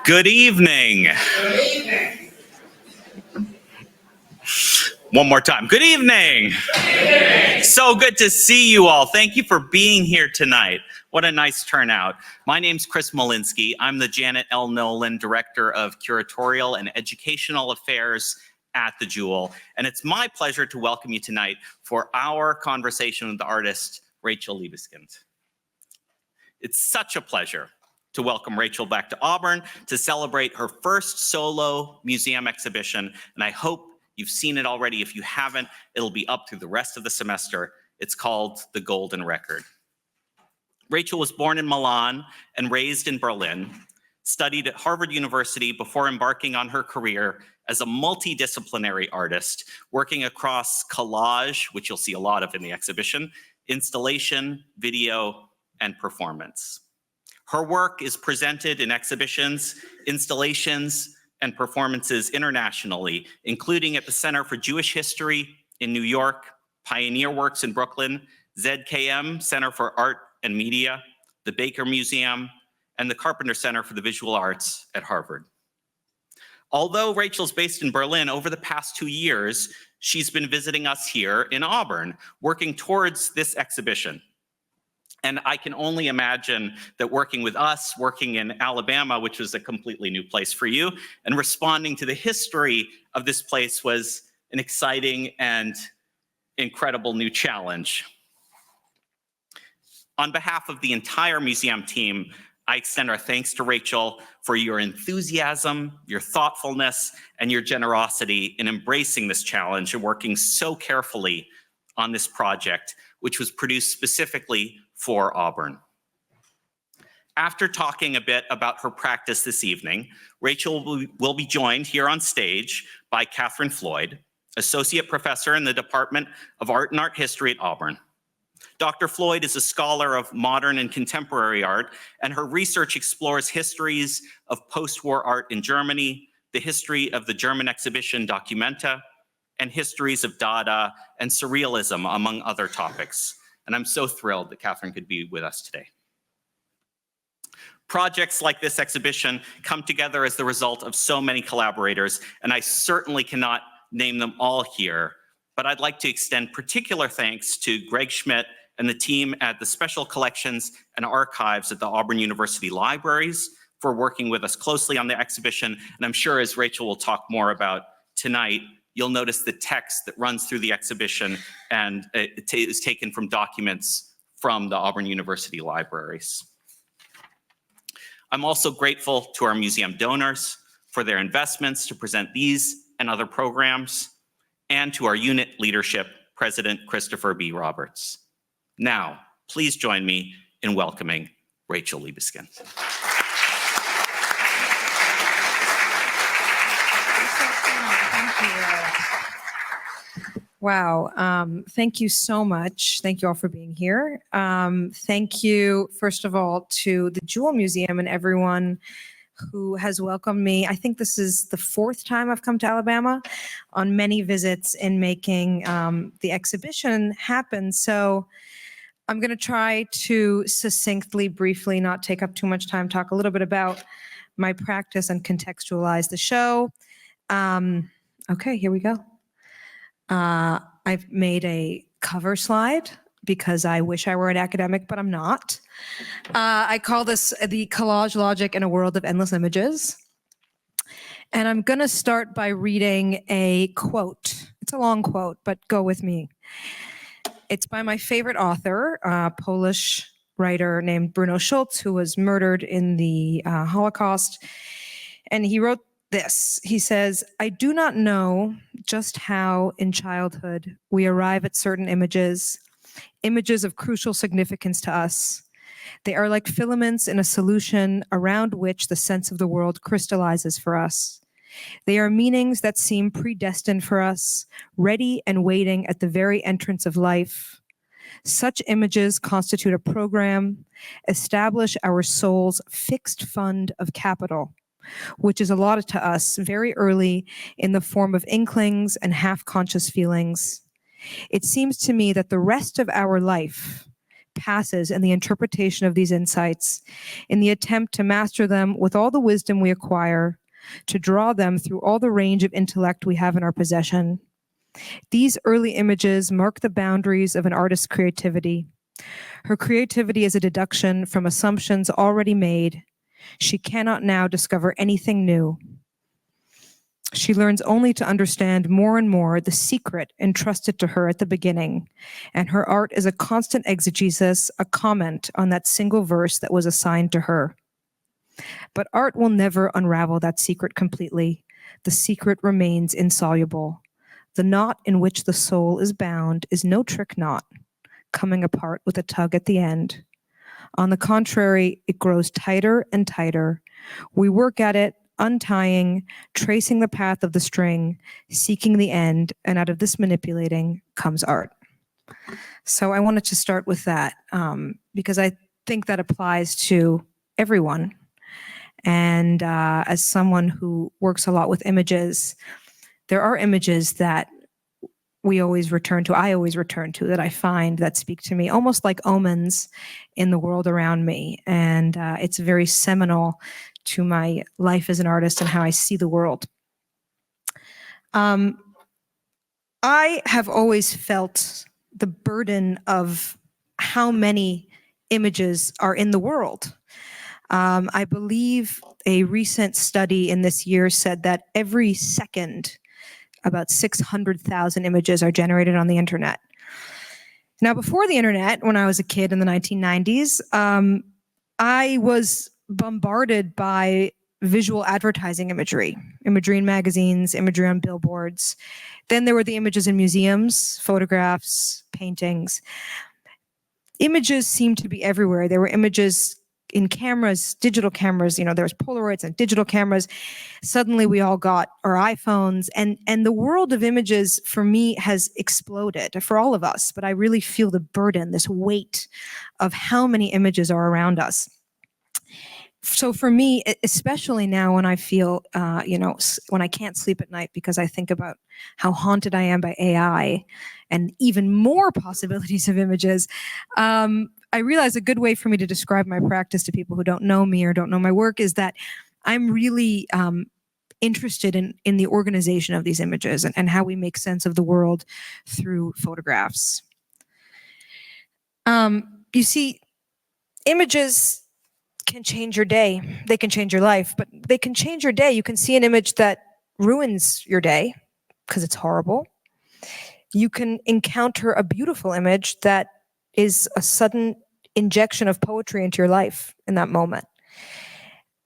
Good evening. One more time. Good evening. So good to see you all. Thank you for being here tonight. What a nice turnout. My name's Chris Malinsky. I'm the Janet L. Nolan Director of Curatorial and Educational Affairs at the Jule. And it's my pleasure to welcome you tonight for our conversation with the artist, Rachel Libeskind. It's such a pleasure to welcome Rachel back to Auburn to celebrate her first solo museum exhibition. And I hope you've seen it already. If you haven't, it'll be up through the rest of the semester. It's called The Golden Record. Rachel was born in Milan and raised in Berlin, studied at Harvard University before embarking on her career as a multidisciplinary artist, working across collage, which you'll see a lot of in the exhibition, installation, video, and performance. Her work is presented in exhibitions, installations, and performances internationally, including at the Center for Jewish History in New York, Pioneer Works in Brooklyn, ZKM, Center for Art and Media, the Baker Museum, and the Carpenter Center for the Visual Arts at Harvard. Although Rachel's based in Berlin, over the past 2 years, she's been visiting us here in Auburn, working towards this exhibition. And I can only imagine that working with us, working in Alabama, which was a completely new place for you, and responding to the history of this place was an exciting and incredible new challenge. On behalf of the entire museum team, I extend our thanks to Rachel for your enthusiasm, your thoughtfulness, and your generosity in embracing this challenge and working so carefully on this project, which was produced specifically for Auburn. After talking a bit about her practice this evening, Rachel will be joined here on stage by Kathryn Floyd, Associate Professor in the Department of Art and Art History at Auburn. Dr. Floyd is a scholar of modern and contemporary art, and her research explores histories of post-war art in Germany, the history of the German exhibition Documenta, and histories of Dada and Surrealism, among other topics. And I'm so thrilled that Kathryn could be with us today. Projects like this exhibition come together as the result of so many collaborators, and I certainly cannot name them all here, but I'd like to extend particular thanks to Greg Schmidt and the team at the Special Collections and Archives at the Auburn University Libraries for working with us closely on the exhibition. And I'm sure, as Rachel will talk more about tonight, you'll notice the text that runs through the exhibition, and it is taken from documents from the Auburn University Libraries. I'm also grateful to our museum donors for their investments to present these and other programs, and to our unit leadership, President Christopher B. Roberts. Now, please join me in welcoming Rachel Libeskind. Wow, thank you so much. Thank you all for being here. Thank you, first of all, to the Jule Museum and everyone who has welcomed me. I think this is the 4th time I've come to Alabama on many visits in making the exhibition happen. So I'm going to try to succinctly, briefly, not take up too much time, talk a little bit about my practice and contextualize the show. Okay, here we go. I've made a cover slide because I wish I were an academic, but I'm not. I call this the collage logic in a world of endless images. And I'm going to start by reading a quote. It's a long quote, but go with me. It's by my favorite author, a Polish writer named Bruno Schulz, who was murdered in the Holocaust. And he wrote this. He says, "I do not know just how in childhood we arrive at certain images of crucial significance to us. They are like filaments in a solution around which the sense of the world crystallizes for us. They are meanings that seem predestined for us, ready and waiting at the very entrance of life. Such images constitute a program, establish our soul's fixed fund of capital, which is allotted to us very early in the form of inklings and half-conscious feelings. It seems to me that the rest of our life passes in the interpretation of these insights, in the attempt to master them with all the wisdom we acquire, to draw them through all the range of intellect we have in our possession. These early images mark the boundaries of an artist's creativity. Her creativity is a deduction from assumptions already made. She cannot now discover anything new. She learns only to understand more and more the secret entrusted to her at the beginning, and her art is a constant exegesis, a comment on that single verse that was assigned to her. But art will never unravel that secret completely. The secret remains insoluble. The knot in which the soul is bound is no trick knot, coming apart with a tug at the end. On the contrary, it grows tighter and tighter. We work at it, untying, tracing the path of the string, seeking the end, and out of this manipulating comes art. So I wanted to start with that because I think that applies to everyone. And as someone who works a lot with images, there are images that I always return to, that I find that speak to me almost like omens in the world around me. And it's very seminal to my life as an artist and how I see the world. I have always felt the burden of how many images are in the world. I believe a recent study in this year said that every second, about 600,000 images are generated on the internet. Now, before the internet, when I was a kid in the 1990s, I was bombarded by visual advertising imagery in magazines, imagery on billboards. Then there were the images in museums, photographs, paintings. Images seemed to be everywhere. There were images in cameras, digital cameras, there was Polaroids and digital cameras. Suddenly we all got our iPhones, and the world of images for me has exploded, for all of us, but I really feel the burden, this weight of how many images are around us. So for me, especially now when I feel, when I can't sleep at night because I think about how haunted I am by AI and even more possibilities of images, I realize a good way for me to describe my practice to people who don't know me or don't know my work is that I'm really interested in the organization of these images and how we make sense of the world through photographs. You see, images can change your day. They can change your life, but they can change your day. You can see an image that ruins your day because it's horrible. You can encounter a beautiful image that is a sudden injection of poetry into your life in that moment.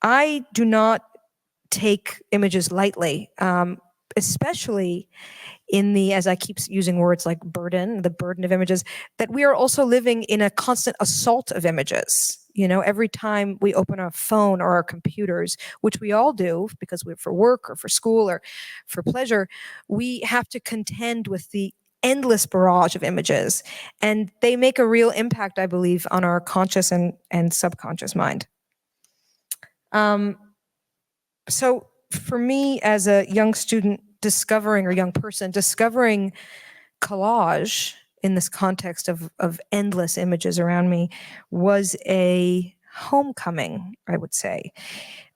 I do not take images lightly, especially in the, as I keep using words like burden, the burden of images, that we are also living in a constant assault of images. Every time we open our phone or our computers, which we all do because we're for work or for school or for pleasure, we have to contend with the endless barrage of images, and they make a real impact, I believe, on our conscious and subconscious mind. So for me, as a young student young person discovering collage in this context of endless images around me was a homecoming, I would say.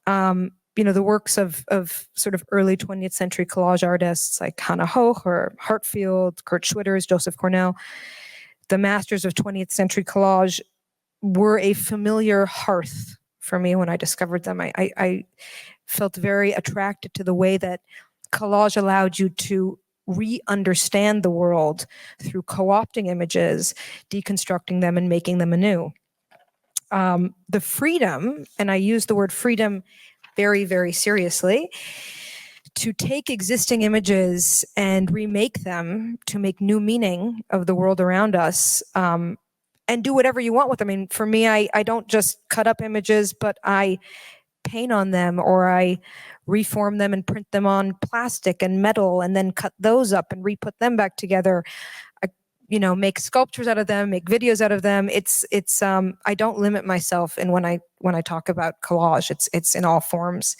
The works of sort of early 20th century collage artists like Hannah Hoch or Hartfield, Kurt Schwitters, Joseph Cornell, the masters of 20th century collage were a familiar hearth for me when I discovered them. I felt very attracted to the way that collage allowed you to re-understand the world through co-opting images, deconstructing them, and making them anew. The freedom, and I use the word freedom very, very seriously, to take existing images and remake them to make new meaning of the world around us, and do whatever you want with them. I mean, for me, I don't just cut up images, but I paint on them, or I reform them and print them on plastic and metal and then cut those up and re-put them back together. Make sculptures out of them, make videos out of them. It's I don't limit myself in when I talk about collage. It's in all forms.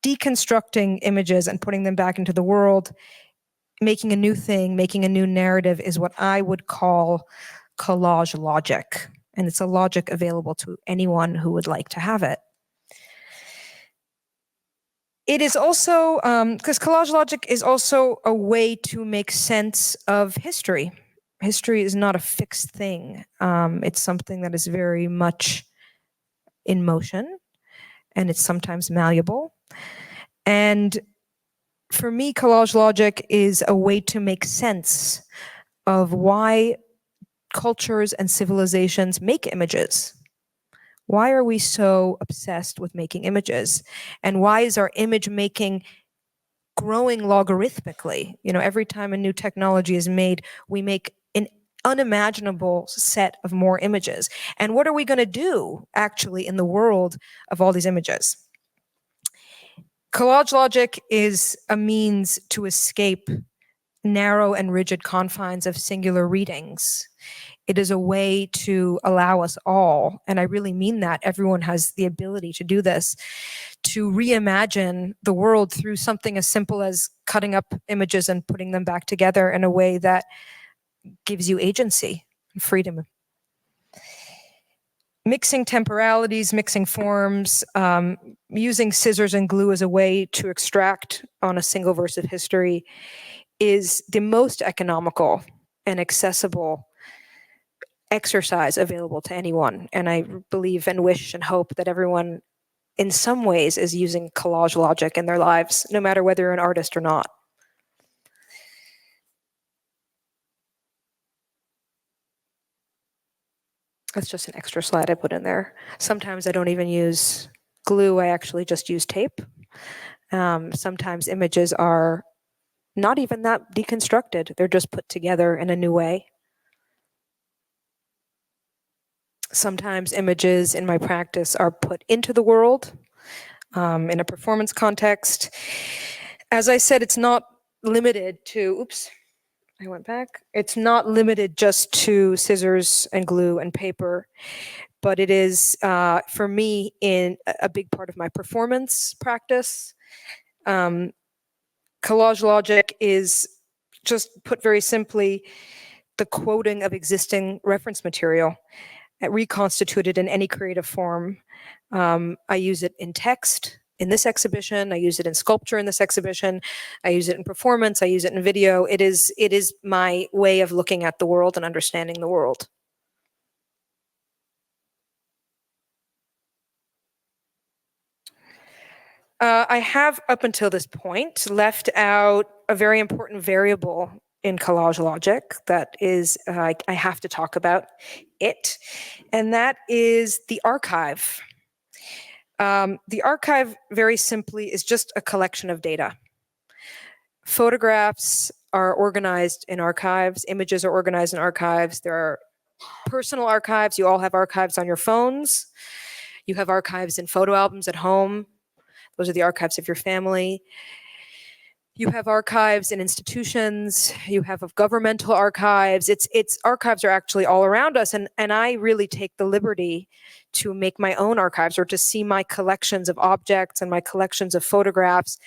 Deconstructing images and putting them back into the world, making a new thing, making a new narrative is what I would call collage logic, and it's a logic available to anyone who would like to have it. It is also, because collage logic is also a way to make sense of history. History is not a fixed thing. It's something that is very much in motion, and it's sometimes malleable. And for me, collage logic is a way to make sense of why cultures and civilizations make images. Why are we so obsessed with making images? And why is our image making growing logarithmically? You know, every time a new technology is made, we make an unimaginable set of more images. And what are we going to do actually in the world of all these images? Collage logic is a means to escape narrow and rigid confines of singular readings. It is a way to allow us all, and I really mean that, everyone has the ability to do this, to reimagine the world through something as simple as cutting up images and putting them back together in a way that gives you agency and freedom. Mixing temporalities, mixing forms, using scissors and glue as a way to extract on a single verse of history is the most economical and accessible exercise available to anyone. And I believe and wish and hope that everyone in some ways is using collage logic in their lives, no matter whether you're an artist or not. That's just an extra slide I put in there. Sometimes I don't even use glue, I actually just use tape. Sometimes images are not even that deconstructed, they're just put together in a new way. Sometimes images in my practice are put into the world in a performance context. As I said, it's not limited to, oops, I went back. It's not limited just to scissors and glue and paper, but it is, for me, in a big part of my performance practice. Collage logic is, just put very simply, the quoting of existing reference material, reconstituted in any creative form. I use it in text in this exhibition. I use it in sculpture in this exhibition. I use it in performance. I use it in video. It is my way of looking at the world and understanding the world. I have, up until this point, left out a very important variable in collage logic that is, I have to talk about it, and that is the archive. The archive, very simply, is just a collection of data. Photographs are organized in archives, images are organized in archives, there are personal archives, you all have archives on your phones, you have archives in photo albums at home, those are the archives of your family. You have archives in institutions, you have governmental archives. It's archives are actually all around us, and I really take the liberty to make my own archives, or to see my collections of objects and my collections of photographs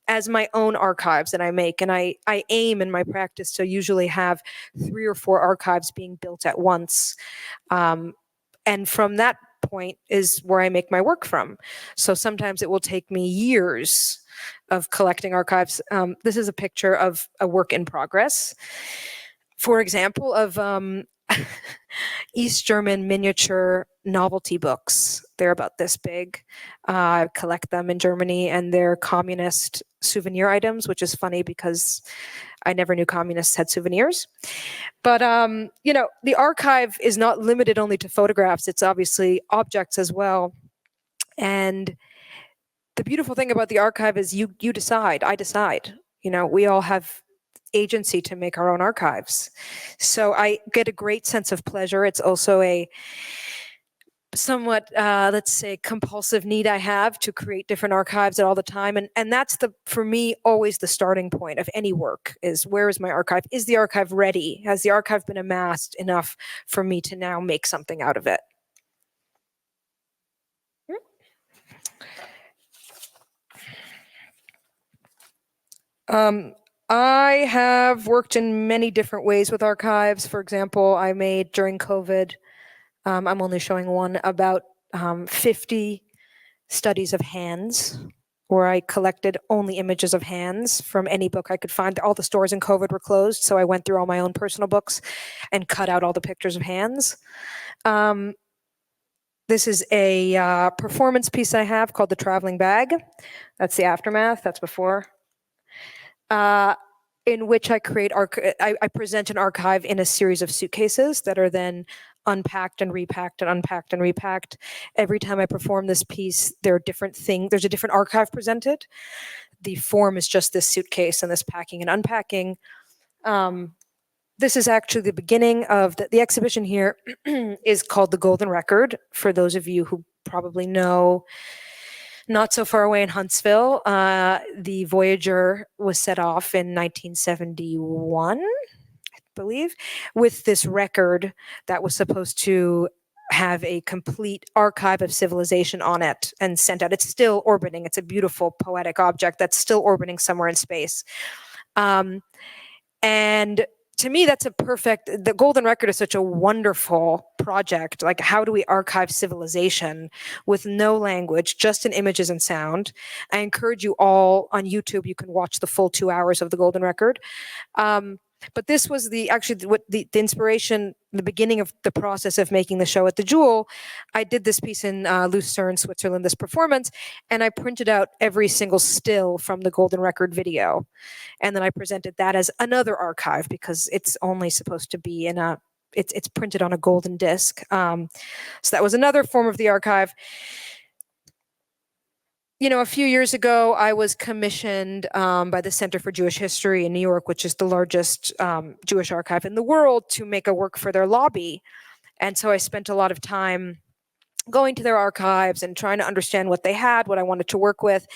as my own archives that I make. And I aim in my practice to usually have 3 or 4 archives being built at once. And from that point is where I make my work from. So sometimes it will take me years of collecting archives. This is a picture of a work in progress, for example, of East German miniature novelty books. They're about this big. I collect them in Germany, and they're communist souvenir items, which is funny because I never knew communists had souvenirs. But, you know, the archive is not limited only to photographs. It's obviously objects as well. And the beautiful thing about the archive is you decide, I decide. You know, we all have agency to make our own archives. So I get a great sense of pleasure. It's also a somewhat, let's say, compulsive need I have to create different archives all the time. And that's, for me, always the starting point of any work is, where is my archive? Is the archive ready? Has the archive been amassed enough for me to now make something out of it? I have worked in many different ways with archives. For example, I made during COVID, I'm only showing one, about 50 studies of hands, where I collected only images of hands from any book I could find. All the stores in COVID were closed, so I went through all my own personal books and cut out all the pictures of hands. This is a performance piece I have called The Traveling Bag. That's the aftermath, that's before. In which I create, I present an archive in a series of suitcases that are then unpacked and repacked and unpacked and repacked. Every time I perform this piece, there are different things, there's a different archive presented. The form is just this suitcase and this packing and unpacking. This is actually the beginning of the exhibition here is called The Golden Record, for those of you who probably know. Not so far away in Huntsville, the Voyager was set off in 1971, I believe, with this record that was supposed to have a complete archive of civilization on it and sent out. It's still orbiting. It's a beautiful poetic object that's still orbiting somewhere in space. And to me, that's a perfect, the Golden Record is such a wonderful project. Like, how do we archive civilization with no language, just in images and sound? I encourage you all on YouTube, you can watch the full 2 hours of the Golden Record. But this was the inspiration, the beginning of the process of making the show at the Jule. I did this piece in Lucerne, Switzerland, this performance, and I printed out every single still from the Golden Record video. And then I presented that as another archive, because it's only supposed to be in it's printed on a golden disc. So that was another form of the archive. You know, a few years ago, I was commissioned by the Center for Jewish History in New York, which is the largest Jewish archive in the world, to make a work for their lobby. And so I spent a lot of time going to their archives and trying to understand what they had, what I wanted to work with.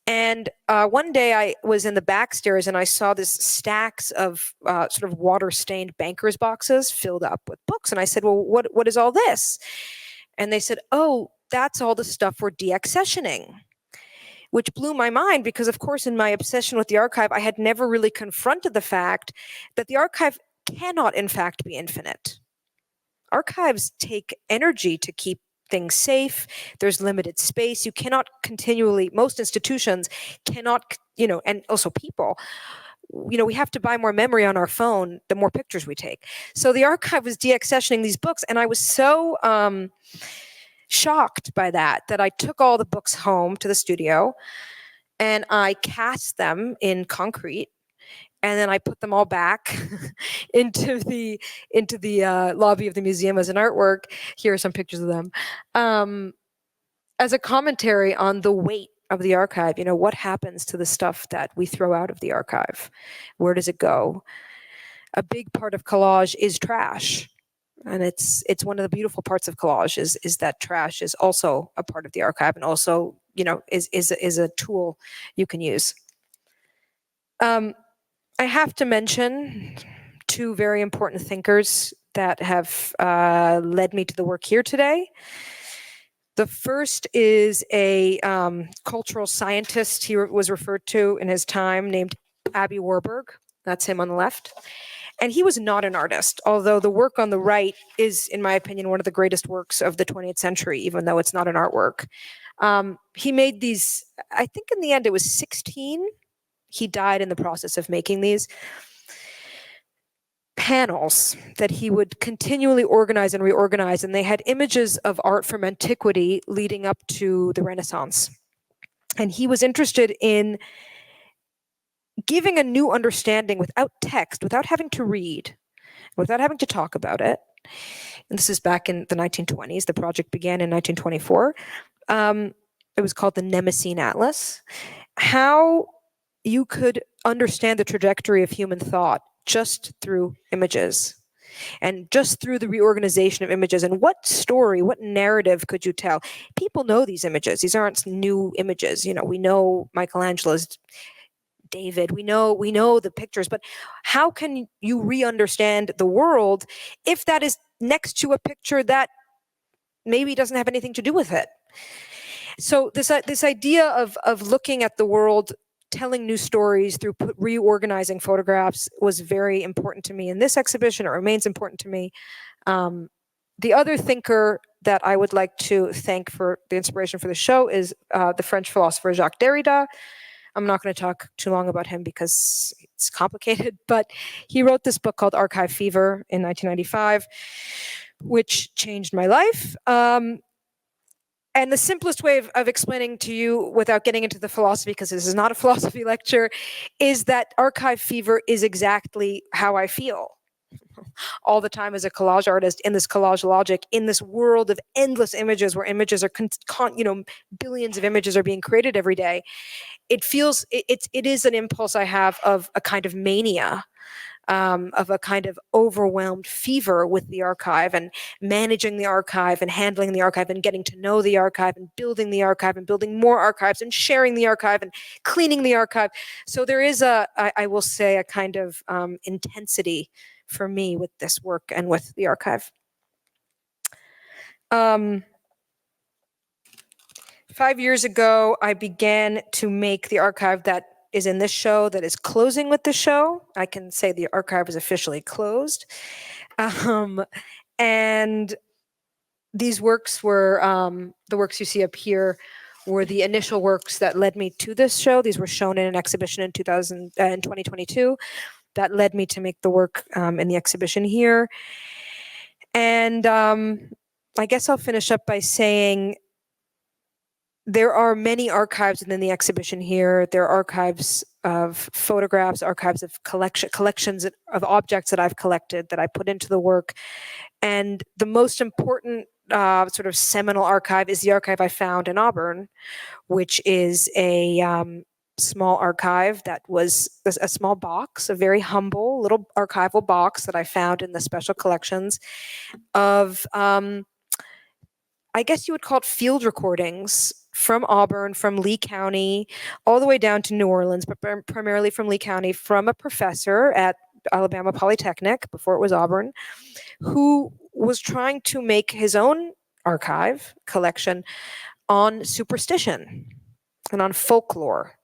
And one day I was in the back stairs and I saw this stacks of sort of water-stained banker's boxes filled up with books. And I said, well, what is all this? And they said, oh, that's all the stuff we're deaccessioning. Which blew my mind, because of course in my obsession with the archive, I had never really confronted the fact that the archive cannot in fact be infinite. Archives take energy to keep things safe. There's limited space. You cannot continually, most institutions cannot, you know, and also people, you know, we have to buy more memory on our phone the more pictures we take. So the archive was deaccessioning these books, and I was so shocked by that I took all the books home to the studio and I cast them in concrete, and then I put them all back into the lobby of the museum as an artwork. Here are some pictures of them, as a commentary on the weight of the archive. You know, what happens to the stuff that we throw out of the archive? Where does it go? A big part of collage is trash. And it's one of the beautiful parts of collage is that trash is also a part of the archive, and also, you know, is a tool you can use. I have to mention two very important thinkers that have led me to the work here today. The first is a cultural scientist, he was referred to in his time, named Aby Warburg. That's him on the left. And he was not an artist, although the work on the right is, in my opinion, one of the greatest works of the 20th century, even though it's not an artwork. He made these, I think in the end it was 16. He died in the process of making these panels that he would continually organize and reorganize, and they had images of art from antiquity leading up to the Renaissance. And he was interested in giving a new understanding without text, without having to read, without having to talk about it. And this is back in the 1920s. The project began in 1924. It was called the Nemesine Atlas. How you could understand the trajectory of human thought just through images, and just through the reorganization of images. And what story, what narrative could you tell? People know these images. These aren't new images. You know, we know Michelangelo's David, we know the pictures, but how can you re-understand the world if that is next to a picture that maybe doesn't have anything to do with it? So this idea of looking at the world telling new stories through reorganizing photographs was very important to me in this exhibition. It remains important to me. The other thinker that I would like to thank for the inspiration for the show is the French philosopher Jacques Derrida. I'm not going to talk too long about him because it's complicated, but he wrote this book called Archive Fever in 1995, which changed my life. And the simplest way of explaining to you without getting into the philosophy, because this is not a philosophy lecture, is that archive fever is exactly how I feel all the time as a collage artist in this collage logic, in this world of endless images where images are, billions of images are being created every day. It feels, it is an impulse I have of a kind of mania, of a kind of overwhelmed fever with the archive and managing the archive and handling the archive and getting to know the archive and building more archives and sharing the archive and cleaning the archive. So there is I will say, a kind of intensity for me with this work and with the archive. 5 years ago, I began to make the archive that is in this show, that is closing with the show. I can say the archive is officially closed. And these works were, the works you see up here were the initial works that led me to this show. These were shown in an exhibition in 2022 that led me to make the work in the exhibition here. And I guess I'll finish up by saying there are many archives within the exhibition here. There are archives of photographs, archives of collections of objects that I've collected that I put into the work. And the most important sort of seminal archive is the archive I found in Auburn, which is a small archive that was a small box, a very humble little archival box that I found in the special collections of, I guess you would call it field recordings from Auburn, from Lee County, all the way down to New Orleans, but primarily from Lee County, from a professor at Alabama Polytechnic, before it was Auburn, who was trying to make his own archive collection on superstition and on folklore.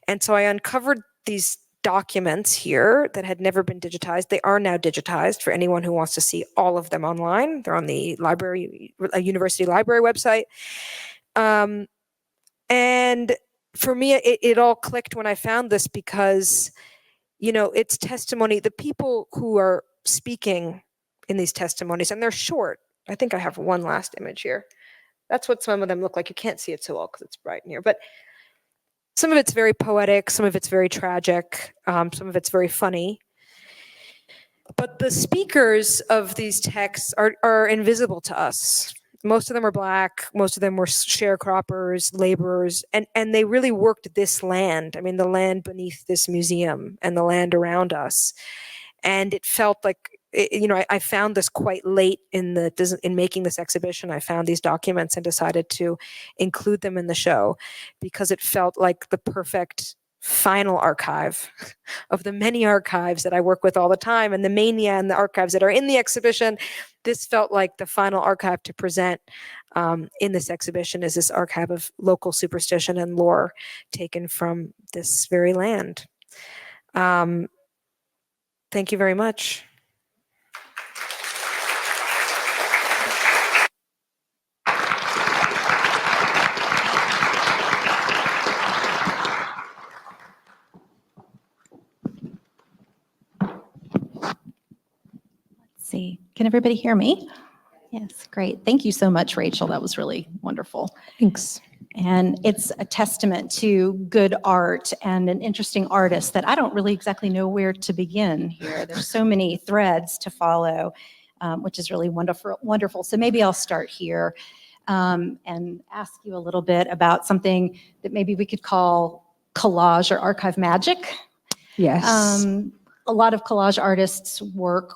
And so I uncovered these documents here that had never been digitized. They are now digitized for anyone who wants to see all of them online. They're on the university library website. And for me, it all clicked when I found this, because, it's testimony. The people who are speaking in these testimonies, and they're short. I think I have one last image here. That's what some of them look like. You can't see it so well because it's bright in here, but some of it's very poetic, some of it's very tragic, some of it's very funny. But the speakers of these texts are invisible to us. Most of them are Black, most of them were sharecroppers, laborers, and they really worked this land. I mean, the land beneath this museum and the land around us. And it felt like, I found this quite late in making this exhibition. I found these documents and decided to include them in the show because it felt like the perfect final archive of the many archives that I work with all the time, and the mania and the archives that are in the exhibition. This felt like the final archive to present in this exhibition, is this archive of local superstition and lore taken from this very land. Thank you very much. See. Can everybody hear me? Yes, great. Thank you so much, Rachel. That was really wonderful. Thanks. And it's a testament to good art and an interesting artist that I don't really exactly know where to begin here. There's so many threads to follow, which is really wonderful. So maybe I'll start here and ask you a little bit about something that maybe we could call collage or archive magic. Yes. A lot of collage artists work,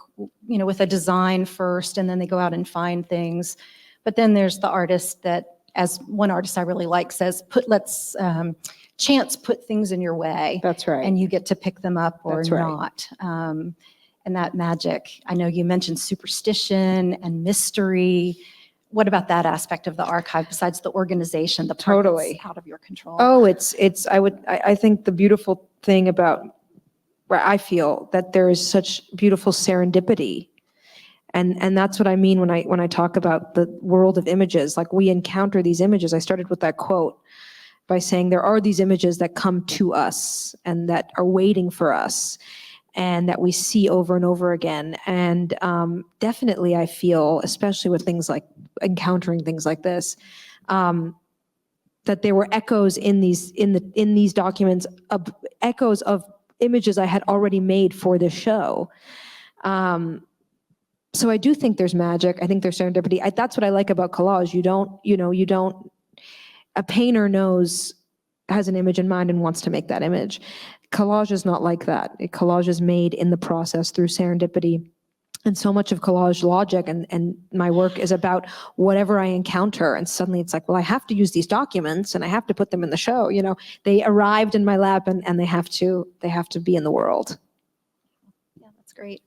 with a design first, and then they go out and find things. But then there's the artist that, as one artist I really like says, let's chance put things in your way. That's right. And you get to pick them up or That's right. not. And that magic, I know you mentioned superstition and mystery. what about that aspect of the archive besides the organization, the part Totally. that's out of your control? Oh, I think the beautiful thing about where I feel that there is such beautiful serendipity. And that's what I mean when I talk about the world of images. Like, we encounter these images. I started with that quote by saying there are these images that come to us and that are waiting for us and that we see over and over again. And definitely I feel, especially with things like encountering things like this, that there were echoes in these documents, of echoes of images I had already made for this show. So I do think there's magic. I think there's serendipity. That's what I like about collage. A painter has an image in mind and wants to make that image. Collage is not like that. Collage is made in the process through serendipity. And so much of collage logic and my work is about whatever I encounter. And suddenly it's like, well, I have to use these documents and I have to put them in the show. They arrived in my lap and they have to be in the world. Yeah, that's great.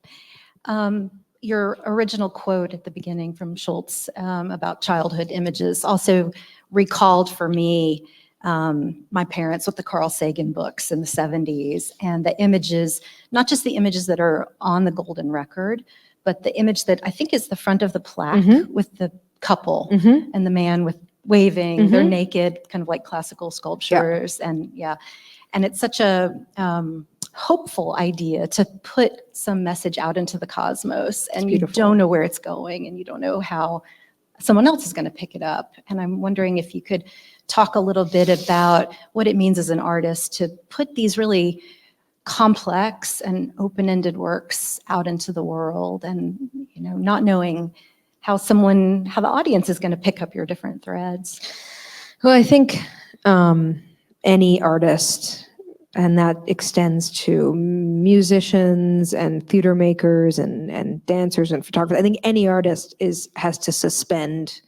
Your original quote at the beginning from Schultz about childhood images also recalled for me my parents with the Carl Sagan books in the 70s, and the images, not just the images that are on the golden record, but the image that I think is the front of the plaque with the couple and the man with waving, they're naked, kind of like classical sculptures. Yeah. And it's such a hopeful idea to put some message out into the cosmos, and you don't know where it's going and you don't know how someone else is going to pick it up. And I'm wondering if you could talk a little bit about what it means as an artist to put these really complex and open-ended works out into the world, and not knowing how the audience is going to pick up your different threads. Well, I think any artist, and that extends to musicians and theater makers and dancers and photographers. I think any artist has to suspend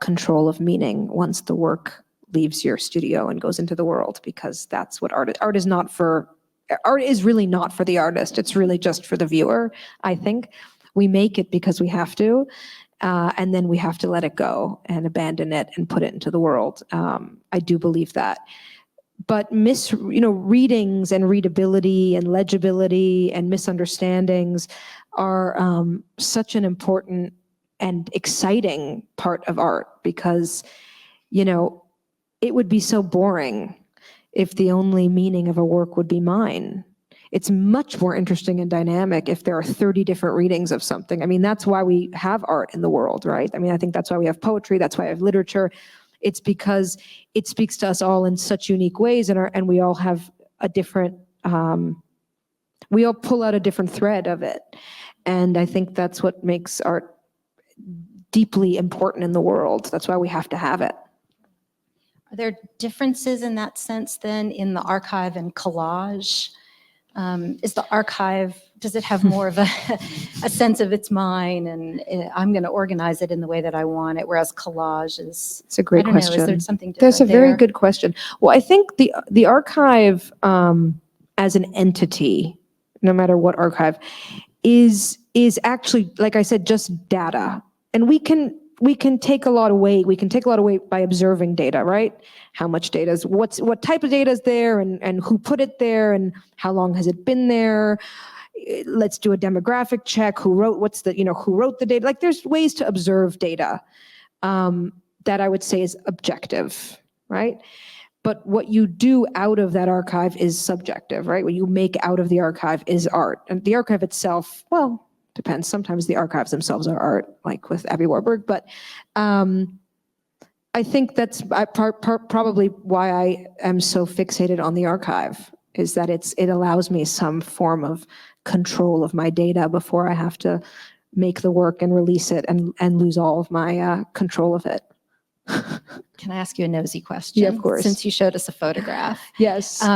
control of meaning once the work leaves your studio and goes into the world, because that's what art is not for. Art is really not for the artist. It's really just for the viewer, I think. We make it because we have to, and then we have to let it go and abandon it and put it into the world. I do believe that. But readings and readability and legibility and misunderstandings are such an important and exciting part of art, because it would be so boring if the only meaning of a work would be mine. It's much more interesting and dynamic if there are 30 different readings of something. I mean, that's why we have art in the world, right? I mean, I think that's why we have poetry, that's why we have literature. It's because it speaks to us all in such unique ways, and we all have a different, we all pull out a different thread of it. And I think that's what makes art deeply important in the world. That's why we have to have it. Are there differences in that sense then in the archive and collage? Is the archive, does it have more of a sense of it's mine and I'm going to organize it in the way that I want it, whereas collage is, it's a great question. Is there something different That's a there? very good question. Well, I think the archive as an entity, no matter what archive, is actually, like I said, just data. And we can take a lot of weight. We can take a lot of weight by observing data, right? How much data is, what type of data is there, and who put it there, and how long has it been there? Let's do a demographic check. Who wrote the data? Like, there's ways to observe data that I would say is objective, right? But what you do out of that archive is subjective, right? What you make out of the archive is art. And the archive itself, well, depends. Sometimes the archives themselves are art, like with Abby Warburg. But I think that's probably why I am so fixated on the archive, is that it allows me some form of control of my data before I have to make the work and release it and lose all of my control of it. Can I ask you a nosy question? Yeah, of course. Since you showed us a photograph. Yes.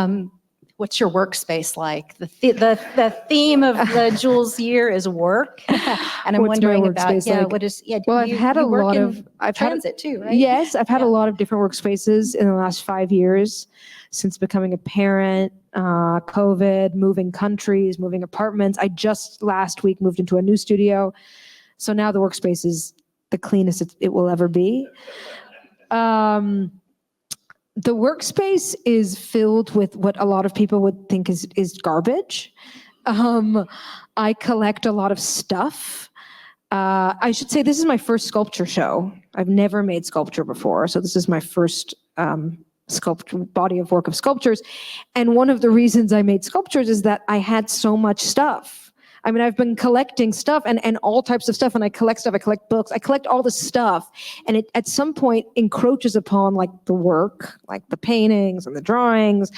What's your workspace like? The theme of the Jule's year is work, and I'm wondering about like? What is Well, I've had a lot of transit too, right? Yes, I've had a lot of different workspaces in the last 5 years since becoming a parent, COVID, moving countries, moving apartments. I just last week moved into a new studio, so now the workspace is the cleanest it will ever be. The workspace is filled with what a lot of people would think is garbage. I collect a lot of stuff. I should say this is my first sculpture show. I've never made sculpture before, so this is my first body of work of sculptures. And one of the reasons I made sculptures is that I had so much stuff. I mean, I've been collecting stuff and all types of stuff, and I collect stuff, I collect books, I collect all this stuff, and it at some point encroaches upon like the work, like the paintings and the drawings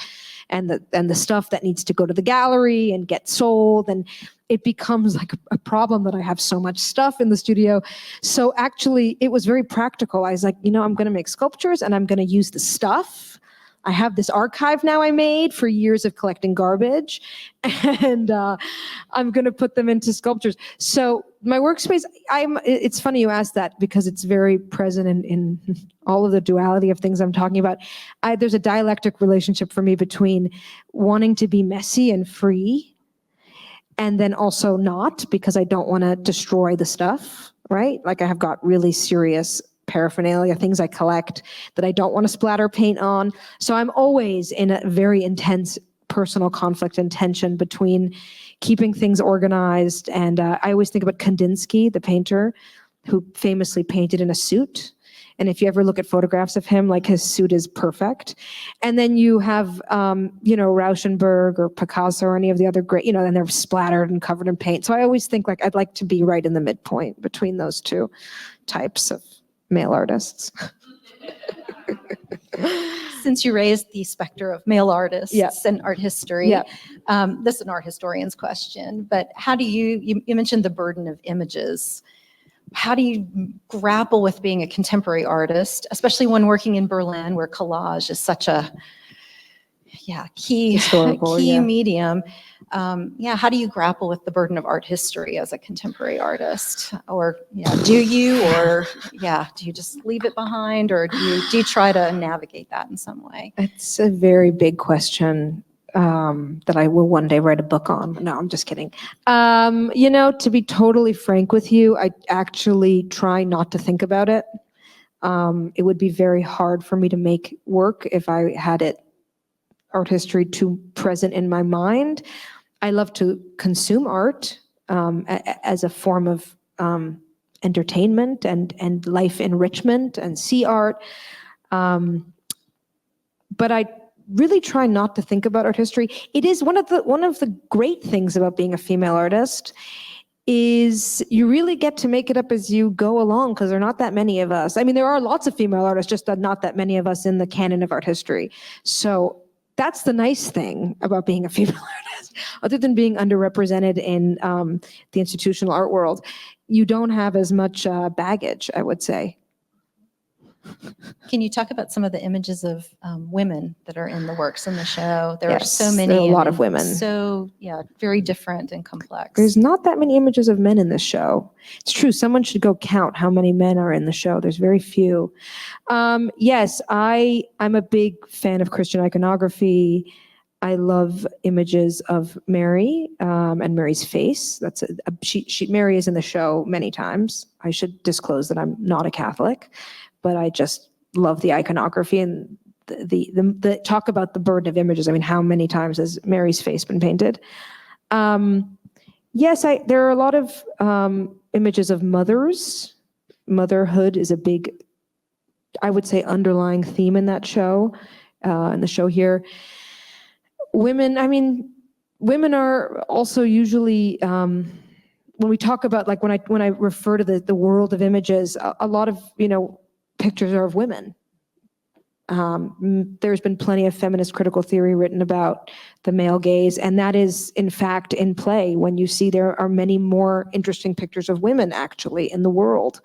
and the stuff that needs to go to the gallery and get sold, and it becomes like a problem that I have so much stuff in the studio. So actually, it was very practical. I was like, I'm going to make sculptures and I'm going to use the stuff. I have this archive now I made for years of collecting garbage, and I'm going to put them into sculptures. So my workspace, it's funny you asked that because it's very present in all of the duality of things I'm talking about. There's a dialectic relationship for me between wanting to be messy and free, and then also not, because I don't want to destroy the stuff, right? Like I have got really serious paraphernalia, things I collect that I don't want to splatter paint on. So I'm always in a very intense personal conflict and tension between keeping things organized. And I always think about Kandinsky, the painter, who famously painted in a suit. And if you ever look at photographs of him, like his suit is perfect. And then you have, Rauschenberg or Picasso or any of the other great, and they're splattered and covered in paint. So I always think like I'd like to be right in the midpoint between those two types of male artists. Since you raised the specter of male artists and art history, this is an art historian's question, but how do you mentioned the burden of images. How do you grapple with being a contemporary artist, especially when working in Berlin, where collage is such a key medium? How do you grapple with the burden of art history as a contemporary artist? Or do you just leave it behind, or do you try to navigate that in some way? It's a very big question that I will one day write a book on. No, I'm just kidding. To be totally frank with you, I actually try not to think about it. It would be very hard for me to make work if I had art history too present in my mind. I love to consume art as a form of entertainment and life enrichment and see art. But I really try not to think about art history. It is one of the great things about being a female artist is you really get to make it up as you go along, because there are not that many of us. I mean, there are lots of female artists, just not that many of us in the canon of art history. So that's the nice thing about being a female artist, other than being underrepresented in the institutional art world. You don't have as much baggage, I would say. Can you talk about some of the images of women that are in the works in the show? There are so many. There are a lot of women. So, very different and complex. There's not that many images of men in this show. It's true. Someone should go count how many men are in the show. There's very few. Yes, I'm a big fan of Christian iconography. I love images of Mary and Mary's face. Mary is in the show many times. I should disclose that I'm not a Catholic, but I just love the iconography and the talk about the burden of images. I mean, how many times has Mary's face been painted? Yes, there are a lot of images of mothers. Motherhood is a big, I would say, underlying theme in that show, in the show here. Women are also usually, when we talk about, like, when I refer to the world of images, a lot of, pictures are of women. There's been plenty of feminist critical theory written about the male gaze, and that is, in fact, in play when you see there are many more interesting pictures of women, actually, in the world.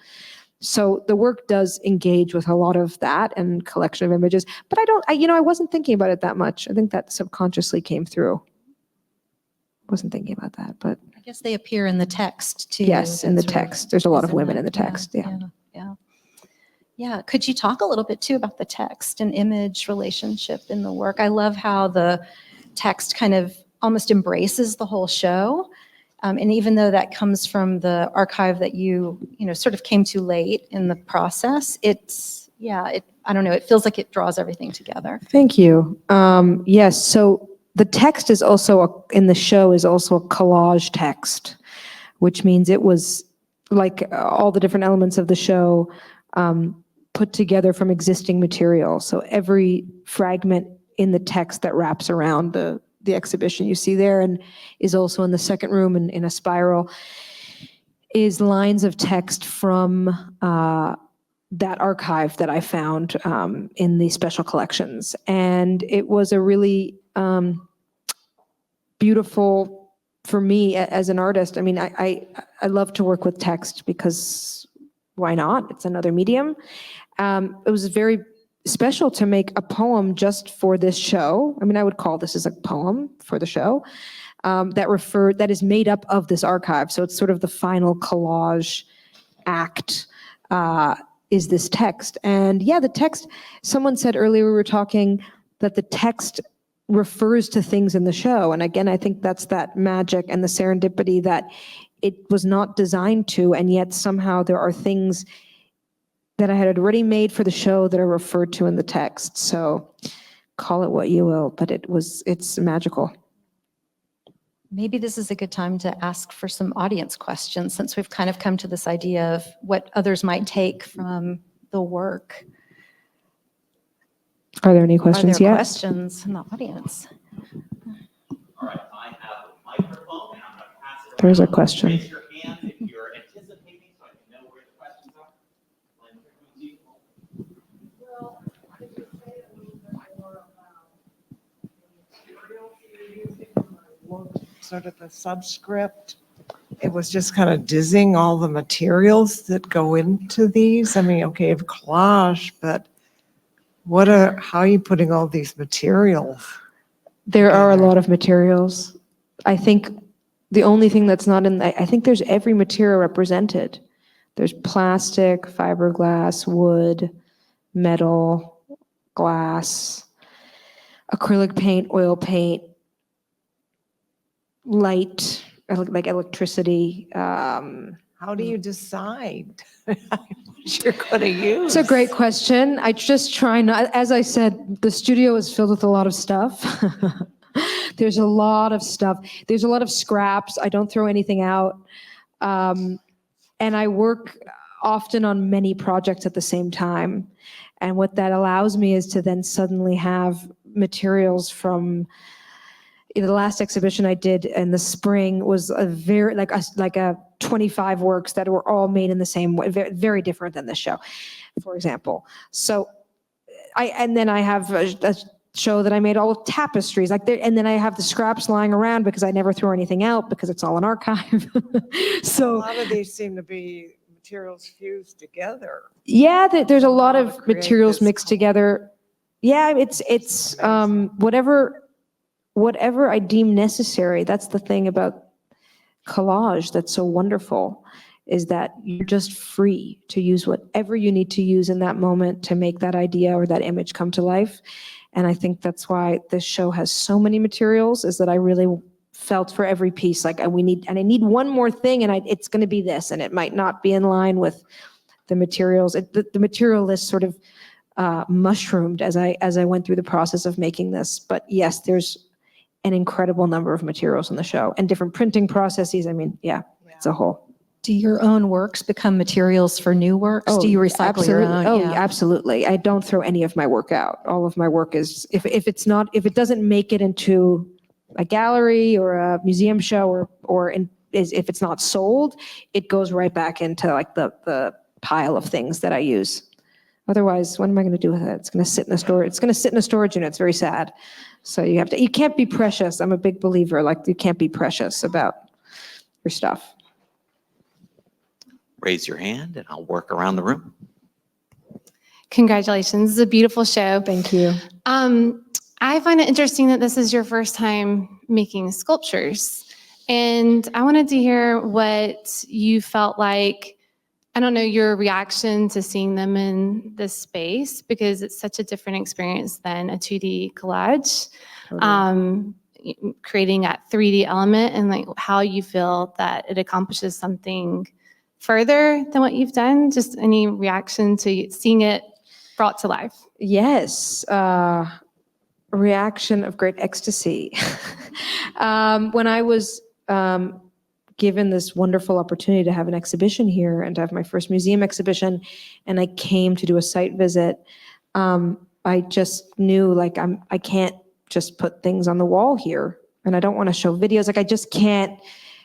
So the work does engage with a lot of that and collection of images, but I wasn't thinking about it that much. I think that subconsciously came through. Wasn't thinking about that, but I guess they appear in the text too. Yes, in the text. There's a lot of women in the text. Yeah. Could you talk a little bit too about the text and image relationship in the work? I love how the text kind of almost embraces the whole show. And even though that comes from the archive that you sort of came to late in the process, I don't know, it feels like it draws everything together. Thank you. Yes, so the text is also, in the show, is also a collage text, which means it was like all the different elements of the show put together from existing material. So every fragment in the text that wraps around the exhibition you see there and is also in the second room and in a spiral is lines of text from that archive that I found in the special collections. And it was a really beautiful, for me as an artist. I mean, I love to work with text because why not? It's another medium. It was very special to make a poem just for this show. I mean, I would call this as a poem for the show that is made up of this archive. So it's sort of the final collage act is this text. And yeah, the text, someone said earlier, we were talking that the text refers to things in the show. And again, I think that's that magic and the serendipity that it was not designed to, and yet somehow there are things that I had already made for the show that are referred to in the text. So call it what you will, but it's magical. Maybe this is a good time to ask for some audience questions, since we've kind of come to this idea of what others might take from the work. Are there any questions Are there yet? questions in the audience? All right, I have a microphone, and I'm going to pass it around. There's a question. Raise your hand if you're anticipating, so I can know where the questions are. Lynn, here comes you. Well, could you say a little bit more about the materials you're using? When I looked sort of the subscript, it was just kind of dizzying, all the materials that go into these. I mean, okay, of collage, but how are you putting all these materials? There are a together? lot of materials. I think the only thing that's not in, I think there's every material represented. There's plastic, fiberglass, wood, metal, glass, acrylic paint, oil paint, light, like electricity. How do you decide what you're going to use? It's a great question. I just try not, as I said, the studio is filled with a lot of stuff. There's a lot of stuff. There's a lot of scraps. I don't throw anything out. And I work often on many projects at the same time. And what that allows me is to then suddenly have materials from the last exhibition I did in the spring was a very, like a 25 works that were all made in the same way, very, very different than this show, for example. So and then I have a show that I made all with tapestries, and then I have the scraps lying around because I never throw anything out because it's all an archive. So a lot of these seem to be materials fused together. yeah, there's a lot How of to create materials this mixed together. Yeah, it's whatever I deem necessary. That's the thing about collage that's so wonderful, is that you're just free to use whatever you need to use in that moment to make that idea or that image come to life. And I think that's why this show has so many materials, is that I really felt for every piece, like I need one more thing, and it's going to be this, and it might not be in line with the materials. The material list sort of mushroomed as I went through the process of making this. But yes, there's an incredible number of materials in the show and different printing processes. I mean, yeah, it's a whole. Do your own works become materials for new works? Do you recycle your own? Oh, yeah, absolutely. I don't throw any of my work out. All of my work is, if it doesn't make it into a gallery or a museum show if it's not sold, it goes right back into like the pile of things that I use. Otherwise, what am I going to do with it? It's going to sit in a storage. It's going to sit in a storage unit. It's very sad. So you can't be precious. I'm a big believer. Like, you can't be precious about your stuff. Raise your hand and I'll work around the room. Congratulations. This is a beautiful show. Thank you. I find it interesting that this is your first time making sculptures. And I wanted to hear what you felt like, I don't know, your reaction to seeing them in this space, because it's such a different experience than a 2D collage. Totally. creating that 3D element and like how you feel that it accomplishes something further than what you've done? Just any reaction to seeing it brought to life? Yes, reaction of great ecstasy. When I was given this wonderful opportunity to have an exhibition here and to have my first museum exhibition, and I came to do a site visit, I just knew like I can't just put things on the wall here, and I don't want to show videos. Like I just can't.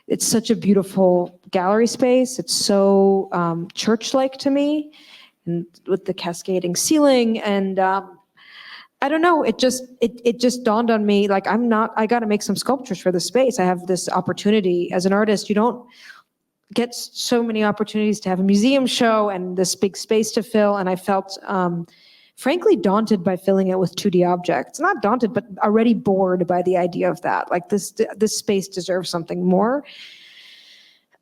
It's such a beautiful gallery space. It's so church-like to me, and with the cascading ceiling, and I don't know. It just dawned on me like I got to make some sculptures for the space. I have this opportunity as an artist. You don't get so many opportunities to have a museum show and this big space to fill, and I felt frankly daunted by filling it with 2D objects. Not daunted, but already bored by the idea of that. Like this space deserves something more.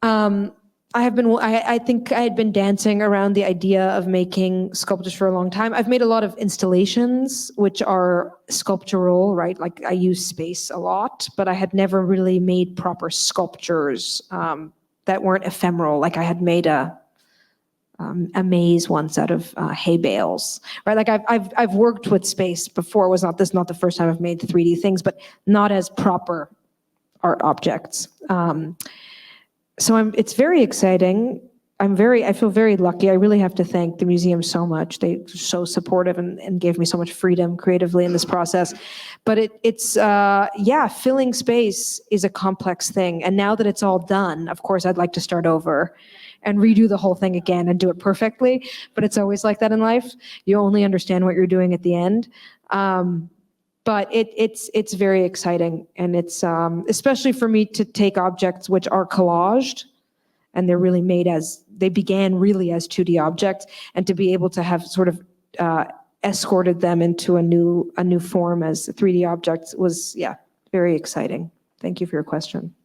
I think I had been dancing around the idea of making sculptures for a long time. I've made a lot of installations, which are sculptural, right? Like I use space a lot, but I had never really made proper sculptures that weren't ephemeral. Like I had made a maze once out of hay bales, right? Like I've worked with space before. Not the first time I've made 3D things, but not as proper art objects. So it's very exciting. I feel very lucky. I really have to thank the museum so much. They're so supportive and gave me so much freedom creatively in this process. But it's filling space is a complex thing. And now that it's all done, of course, I'd like to start over and redo the whole thing again and do it perfectly. But it's always like that in life. You only understand what you're doing at the end. But it's very exciting, and it's especially for me to take objects which are collaged, and they're really they began really as 2D objects, and to be able to have sort of escorted them into a new form as 3D objects was very exciting. Thank you for your question.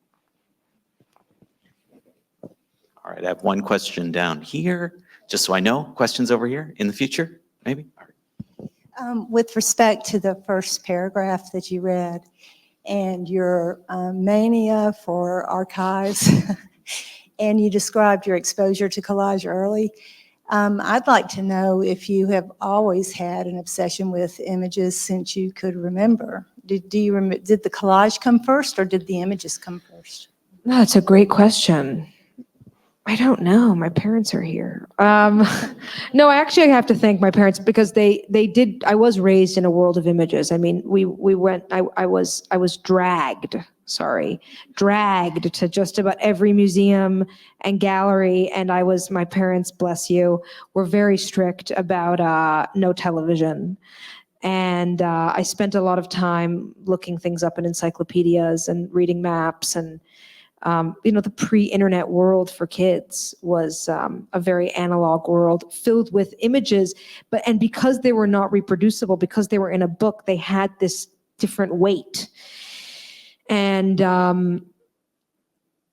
All right, I have one question down here, just so I know. Questions over here in the future, maybe? All right. With respect to the first paragraph that you read and your mania for archives, and you described your exposure to collage early, I'd like to know if you have always had an obsession with images since you could remember. Did the collage come first, or did the images come first? No, that's a great question. I don't know. My parents are here. No, I have to thank my parents because they did. I was raised in a world of images. I mean, we went. I was dragged to just about every museum and gallery, and my parents, bless you, were very strict about no television. And I spent a lot of time looking things up in encyclopedias and reading maps, and the pre-internet world for kids was a very analog world filled with images, and because they were not reproducible, because they were in a book, they had this different weight. And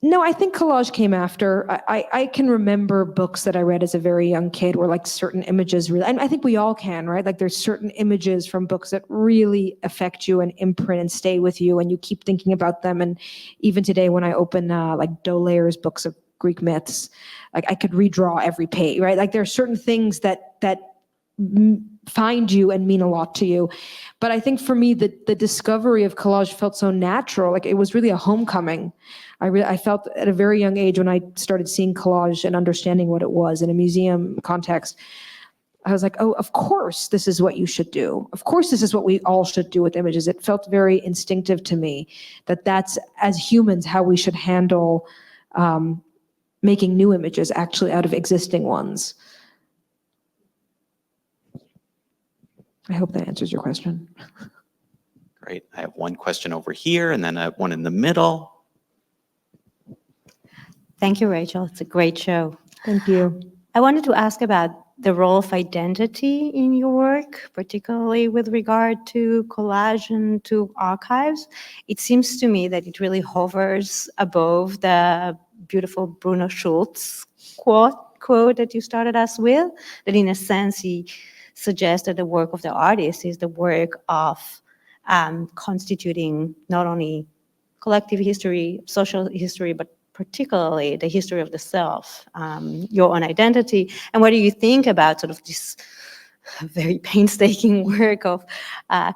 no, I think collage came after. I can remember books that I read as a very young kid where like certain images really, and I think we all can, right? Like there's certain images from books that really affect you and imprint and stay with you, and you keep thinking about them. And even today when I open like D'Aulaire's books of Greek myths, like I could redraw every page, right? Like there are certain things that find you and mean a lot to you. But I think for me, the discovery of collage felt so natural. Like it was really a homecoming. I felt at a very young age when I started seeing collage and understanding what it was in a museum context, I was like, oh, of course, this is what you should do. Of course, this is what we all should do with images. It felt very instinctive to me that that's, as humans, how we should handle making new images actually out of existing ones. I hope that answers your question. Great. I have one question over here, and then I have one in the middle. Thank you, Rachel. It's a great show. Thank you. I wanted to ask about the role of identity in your work, particularly with regard to collage and to archives. It seems to me that it really hovers above the beautiful Bruno Schulz quote that you started us with, that in a sense he suggests that the work of the artist is the work of constituting not only collective history, social history, but particularly the history of the self, your own identity. And what do you think about sort of this very painstaking work of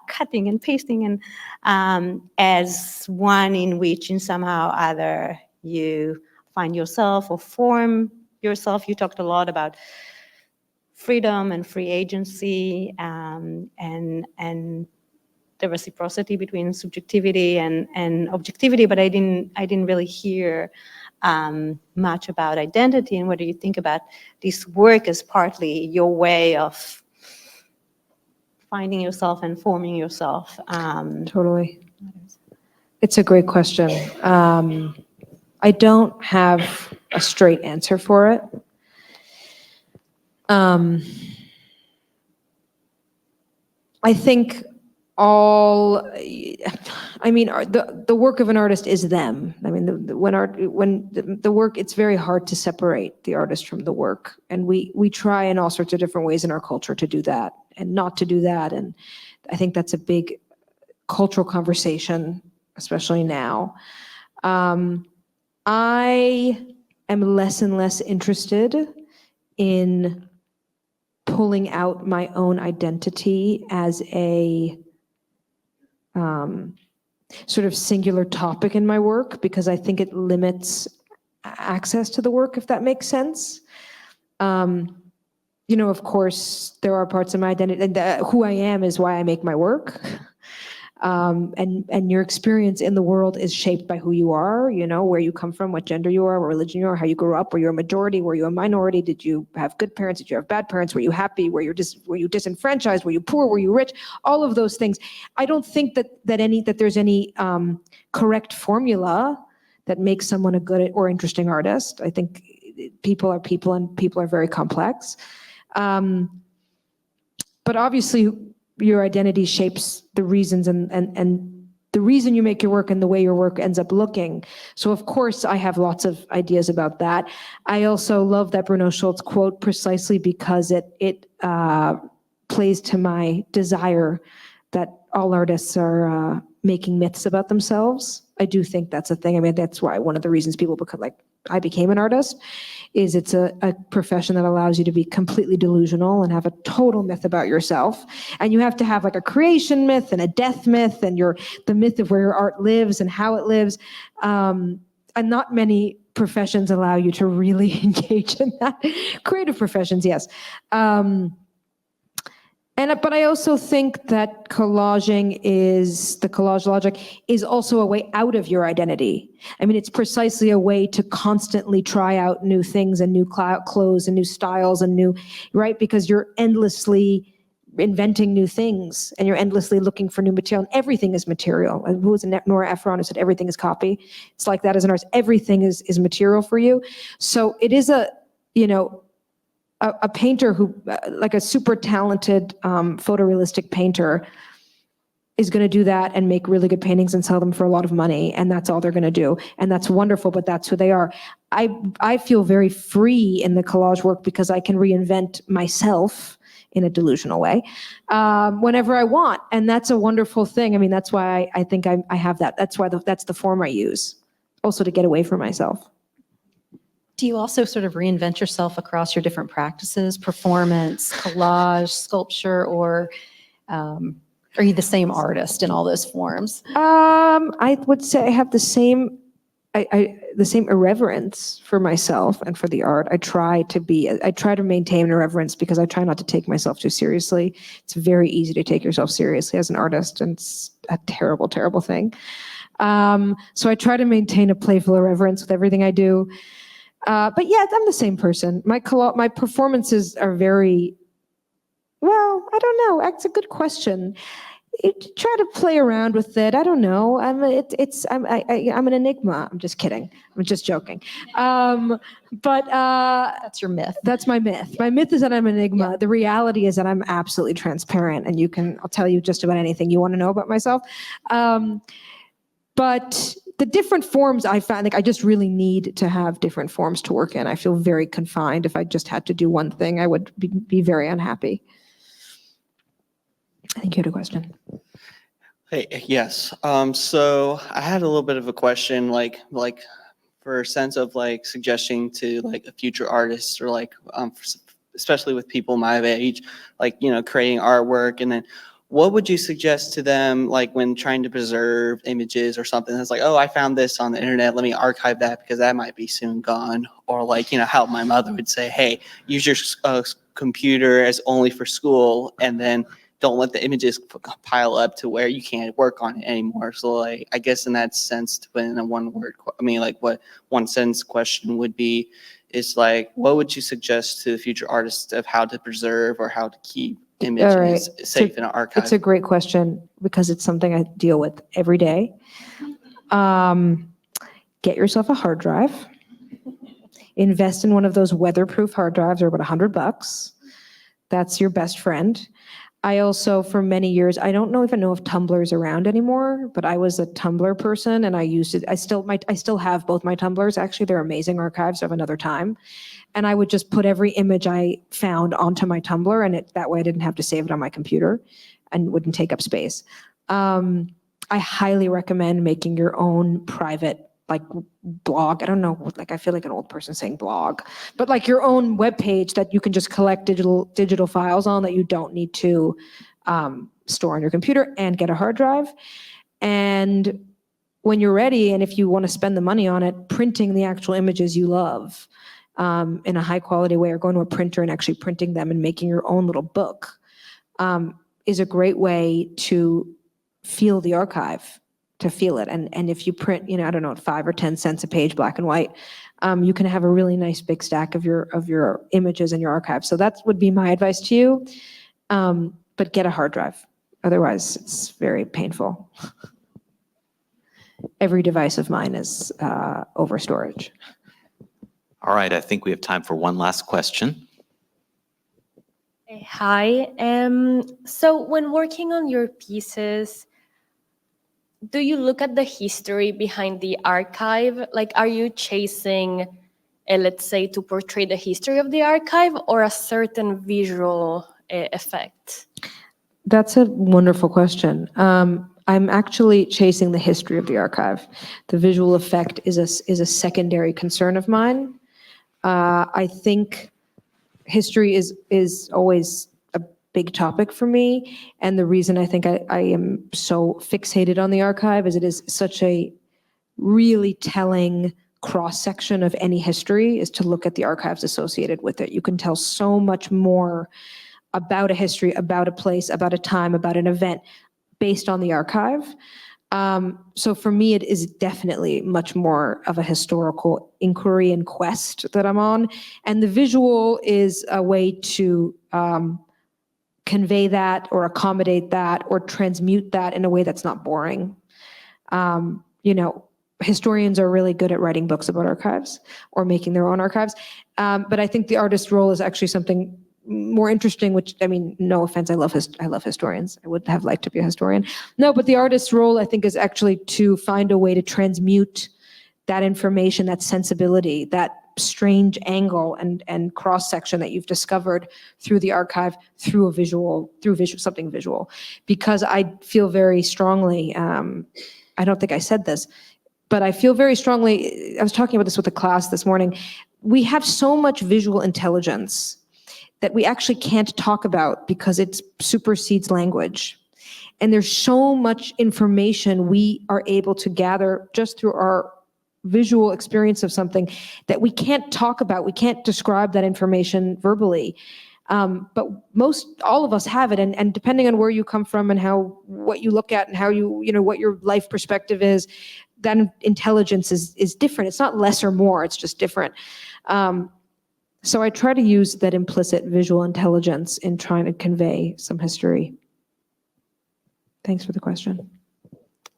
cutting and pasting, and as one in which in somehow either you find yourself or form yourself? You talked a lot about freedom and free agency, and the reciprocity between subjectivity and objectivity, but I didn't really hear much about identity. And what do you think about this work as partly your way of finding yourself and forming yourself? Totally. It's a great question. I don't have a straight answer for it. I think the work of an artist is them. I mean, when the work, it's very hard to separate the artist from the work. And we try in all sorts of different ways in our culture to do that and not to do that. And I think that's a big cultural conversation, especially now. I am less and less interested in pulling out my own identity as a sort of singular topic in my work, because I think it limits access to the work, if that makes sense. Of course, there are parts of my identity, and who I am is why I make my work. And your experience in the world is shaped by who you are, where you come from, what gender you are, what religion you are, how you grew up, were you a majority, were you a minority, did you have good parents, did you have bad parents, were you happy, were you disenfranchised, were you poor, were you rich, all of those things. I don't think that there's any correct formula that makes someone a good or interesting artist. I think people are people, and people are very complex. But obviously, your identity shapes the reasons and the reason you make your work and the way your work ends up looking. So of course I have lots of ideas about that. I also love that Bruno Schulz quote precisely because it plays to my desire that all artists are making myths about themselves. I do think that's a thing. I mean, that's why one of the reasons people become I became an artist is it's a profession that allows you to be completely delusional and have a total myth about yourself. And you have to have like a creation myth and a death myth and the myth of where your art lives and how it lives. And not many professions allow you to really engage in that. Creative professions, yes. But I also think that collaging the collage logic is also a way out of your identity. I mean, it's precisely a way to constantly try out new things and new clothes and new styles and right? Because you're endlessly inventing new things and you're endlessly looking for new material, and everything is material. And who was Nora Ephron who said everything is copy? It's like that as an artist. Everything is material for you. So it is a painter who, like a super talented photorealistic painter, is going to do that and make really good paintings and sell them for a lot of money, and that's all they're going to do, and that's wonderful, but that's who they are. I feel very free in the collage work because I can reinvent myself in a delusional way whenever I want, and that's a wonderful thing. I mean, that's why I think I have that. That's why that's the form I use, also to get away from myself. Do you also sort of reinvent yourself across your different practices, performance, collage, sculpture, or are you the same artist in all those forms? I would say I have the same irreverence for myself and for the art. I try to maintain irreverence because I try not to take myself too seriously. It's very easy to take yourself seriously as an artist, and it's a terrible, terrible thing. So I try to maintain a playful irreverence with everything I do. But yeah, I'm the same person. My performances are very, well, I don't know. That's a good question. Try to play around with it. I don't know. I'm an enigma. I'm just kidding. I'm just joking. But that's your myth. That's my myth. My myth is that I'm an enigma. Yeah. The reality is that I'm absolutely transparent, and I'll tell you just about anything you want to know about myself. But the different forms I found, I just really need to have different forms to work in. I feel very confined. If I just had to do one thing, I would be very unhappy. I think you had a question. Hey, yes. So I had a little bit of a question, like for a sense of like suggesting to like a future artist or like, especially with people my age, like, creating artwork. And then what would you suggest to them, like when trying to preserve images or something that's like, oh, I found this on the internet, let me archive that because that might be soon gone. Or like, how my mother would say, hey, use your computer as only for school, and then don't let the images pile up to where you can't work on it anymore. So like, I guess in that sense, to put in a what one sentence question would be is like, what would you suggest to the future artists of how to preserve or how to keep images All right. safe in an archive? It's a great question because it's something I deal with every day. Get yourself a hard drive. Invest in one of those weatherproof hard drives. They're about $100. That's your best friend. I also, for many years, I don't know if Tumblr's around anymore, but I was a Tumblr person and I used it. I still have both my Tumblrs. Actually, they're amazing archives of another time. And I would just put every image I found onto my Tumblr, and that way I didn't have to save it on my computer and wouldn't take up space. I highly recommend making your own private like blog. I don't know, like I feel like an old person saying blog, but like your own webpage that you can just collect digital files on that you don't need to store on your computer, and get a hard drive. And when you're ready, and if you want to spend the money on it, printing the actual images you love in a high quality way, or going to a printer and actually printing them and making your own little book is a great way to feel the archive, to feel it. And if you print, I don't know, 5 or 10 cents a page, black and white, you can have a really nice big stack of your images in your archive. So that would be my advice to you. But get a hard drive. Otherwise, it's very painful. Every device of mine is over storage. All right, I think we have time for one last question. Hi. So when working on your pieces, do you look at the history behind the archive? Like, are you chasing, let's say, to portray the history of the archive or a certain visual effect? That's a wonderful question. I'm actually chasing the history of the archive. The visual effect is a secondary concern of mine. I think history is always a big topic for me. And the reason I think I am so fixated on the archive is it is such a really telling cross-section of any history, is to look at the archives associated with it. You can tell so much more about a history, about a place, about a time, about an event based on the archive. So for me, it is definitely much more of a historical inquiry and quest that I'm on. And the visual is a way to convey that or accommodate that or transmute that in a way that's not boring. Historians are really good at writing books about archives or making their own archives. But I think the artist's role is actually something more interesting, which, I mean, no offense, I love historians. I would have liked to be a historian. No, but the artist's role, I think, is actually to find a way to transmute that information, that sensibility, that strange angle and cross-section that you've discovered through the archive, through something visual. Because I feel very strongly, I don't think I said this, but I feel very strongly, I was talking about this with a class this morning, we have so much visual intelligence that we actually can't talk about because it supersedes language. And there's so much information we are able to gather just through our visual experience of something that we can't talk about. We can't describe that information verbally. But all of us have it. And depending on where you come from and what you look at and how what your life perspective is, that intelligence is different. It's not less or more, it's just different. So I try to use that implicit visual intelligence in trying to convey some history. Thanks for the question.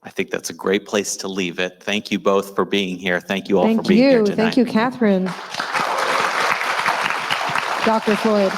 I think that's a great place to leave it. Thank you both for being here. Thank you all for being here tonight. Thank you, Kathryn. Dr. Floyd.